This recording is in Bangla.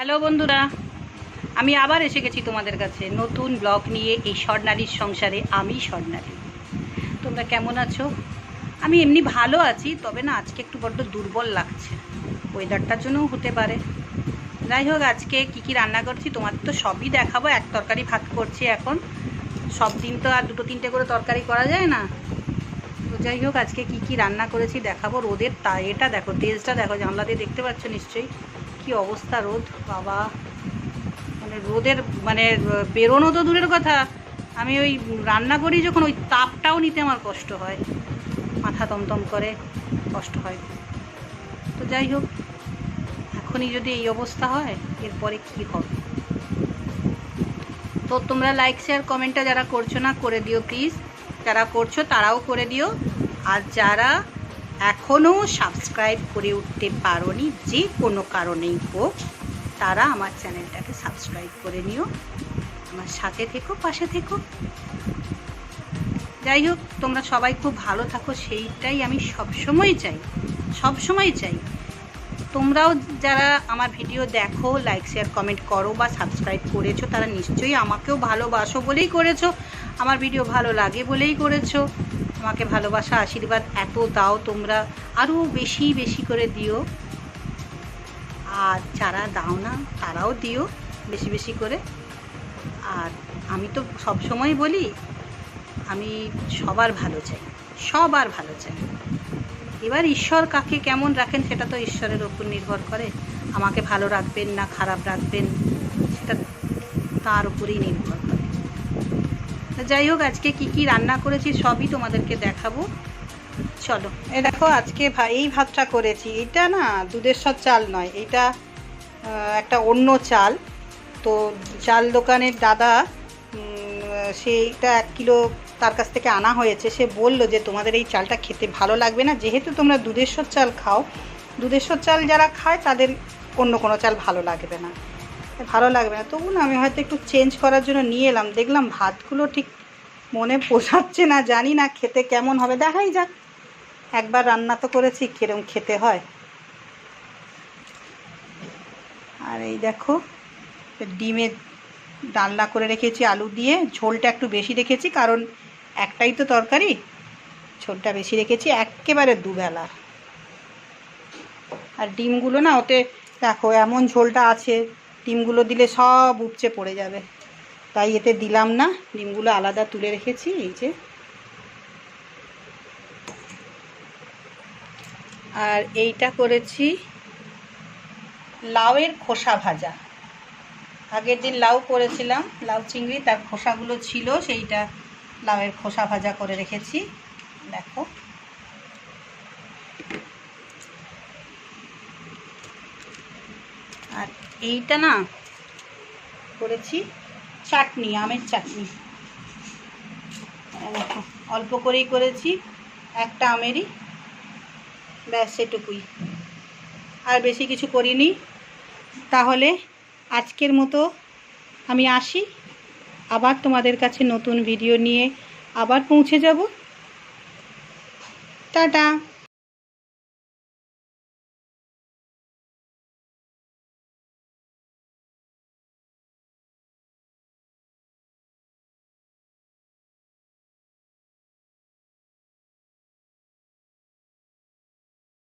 হ্যালো বন্ধুরা, আমি আবার এসে গেছি তোমাদের কাছে নতুন ব্লগ নিয়ে। এই স্বর্ণালীর সংসারে আমি স্বর্ণালী। তোমরা কেমন আছো? আমি এমনি ভালো আছি, তবে না আজকে একটু বড্ড দুর্বল লাগছে। ওয়েদারটার জন্যও হতে পারে। যাই হোক, আজকে কী কী রান্না করছি তোমাদের তো সবই দেখাবো। এক তরকারি ভাত করছি এখন। সব দিন তো আর দুটো তিনটে করে তরকারি করা যায় না। তো যাই হোক, আজকে কী কী রান্না করেছি দেখাবো। রোদের এটা দেখো, তেজটা দেখো, জানলা দিয়ে দেখতে পাচ্ছ নিশ্চয়ই কী অবস্থা। রোদ বাবা, মানে রোদের মানে বেরোনো তো দূরের কথা, আমি ওই রান্না করি যখন ওই তাপটাও নিতে আমার কষ্ট হয়, মাথা তমতম করে, কষ্ট হয়। তো যাই হোক, এখনই যদি এই অবস্থা হয় এরপরে কি হবে। তো তোমরা লাইক শেয়ার কমেন্টটা যারা করছো না করে দিও প্লিজ। যারা করছো তারাও করে দিও। আর যারা এখনও সাবস্ক্রাইব করে উঠতে পারোনি, যে কোনো কারণেই হোক, তারা আমার চ্যানেলটাকে সাবস্ক্রাইব করে নিও। আমার সাথে থেকো, পাশে থেকো। যাই হোক, তোমরা সবাই খুব ভালো থাকো, সেইটাই আমি সবসময় চাই। তোমরাও যারা আমার ভিডিও দেখো, লাইক শেয়ার কমেন্ট করো বা সাবস্ক্রাইব করেছো, তারা নিশ্চয়ই আমাকেও ভালোবাসো বলেই করেছো, আমার ভিডিও ভালো লাগে বলেই করেছো। আমাকে ভালোবাসা আশীর্বাদ এত দাও তোমরা, আরও বেশি বেশি করে দিও। আর যারা দাও না তারাও দিও বেশি বেশি করে। আর আমি তো সবসময় বলি, আমি সবার ভালো চাই। এবার ঈশ্বর কাকে কেমন রাখেন সেটা তো ঈশ্বরের ওপর নির্ভর করে। আমাকে ভালো রাখবেন না খারাপ রাখবেন সেটা তার উপরেই নির্ভর করে। যাই হোক, আজকে কি কি রান্না করেছি সবই তোমাদেরকে দেখাবো। চলো, দেখো আজকে এই ভাতটা করেছি। এটা না দুধেশ্বর চাল নয়, এটা একটা অন্য চাল। তো চাল দোকানের দাদা, সেইটা 1 কিলো তার কাছ থেকে আনা হয়েছে। সে বলল যে তোমাদের এই চালটা খেতে ভালো লাগবে না, যেহেতু তোমরা দুধেশ্বর চাল খাও। দুধেশ্বর চাল যারা খায় তাদের অন্য কোনো চাল ভালো লাগবে না। তবু না আমি হয়তো একটু চেঞ্জ করার জন্য নিয়ে এলাম। দেখলাম ভাতগুলো ঠিক মনে পোষাচ্ছে না, জানি না খেতে কেমন হবে, দেখাই যাক। একবার রান্না তো করেছি, কিরম খেতে হয়। আর এই দেখো, ডিমের ডালনা করে রেখেছি আলু দিয়ে। ঝোলটা একটু বেশি রেখেছি, কারণ একটাই তো তরকারি, ঝোলটা বেশি রেখেছি একেবারে দুবেলা। আর ডিমগুলো না ওতে দেখো এমন ঝোলটা আছে, ডিমগুলো দিলে সব উপচে পড়ে যাবে, তাই এতে দিলাম না। ডিমগুলো আলাদা তুলে রেখেছি। এই যে, আর এইটা করেছি লাউয়ের খোসা ভাজা। আগের দিন লাউ করেছিলাম, লাউ চিংড়ি, তার খোসাগুলো ছিল, সেইটা লাউয়ের খোসা ভাজা করে রেখেছি। দেখো, আর এইটা না করেছি চাটনি, আমের চাটনি। দেখো, অল্প করেই করেছি, একটা আমেরই, ব্যাস সেটুকুই, আর বেশি কিছু করিনি। তাহলে আজকের মতো আমি আসি, আবার তোমাদের কাছে নতুন ভিডিও নিয়ে আবার পৌঁছে যাব। টাটা।